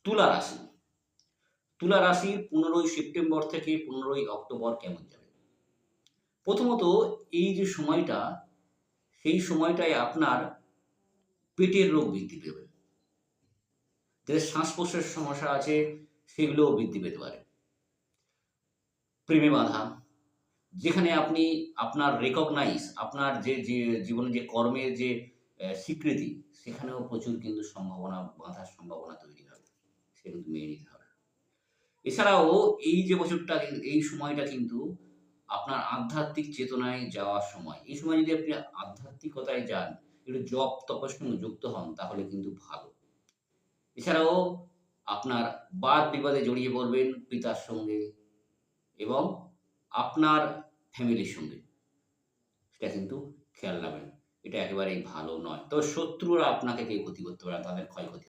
তুলা রাশি। তুলা রাশির ১৫ই সেপ্টেম্বর থেকে ১৫ই অক্টোবর কেমন যাবে? প্রথমত এই যে সময়টা, সেই সময়টায় আপনার পেটের রোগ বৃদ্ধি পেবে। যাদের শ্বাস-প্রশ্বাসের সমস্যা আছে সেগুলোও বৃদ্ধি পেতে পারে। প্রেমে বাধা, যেখানে আপনি আপনার আপনার যে জীবনে যে কর্মের যে স্বীকৃতি, সেখানেও প্রচুর কিন্তু বাধার সম্ভাবনা তৈরি হবে। সেটা কিন্তু মেনে নিতে হবে। এছাড়াও এই যে বছরটা এই সময়টা কিন্তু আপনার আধ্যাত্মিক চেতনায় যাওয়ার সময়। এই সময় যদি আপনি আধ্যাত্মিকতায় যান, একটু জপ তপস্যার সঙ্গে যুক্ত হন তাহলে কিন্তু ভালো। এছাড়াও আপনার বাদ-বিবাদে জড়িয়ে পড়বেন পিতার সঙ্গে এবং আপনার ফ্যামিলির সঙ্গে। সেটা কিন্তু খেয়াল রাখবেন। এটা একেবারেই ভালো নয়। তবে শত্রুরা আপনাকে কেউ ক্ষতি করতে পারে না, তাদের ক্ষয়ক্ষতি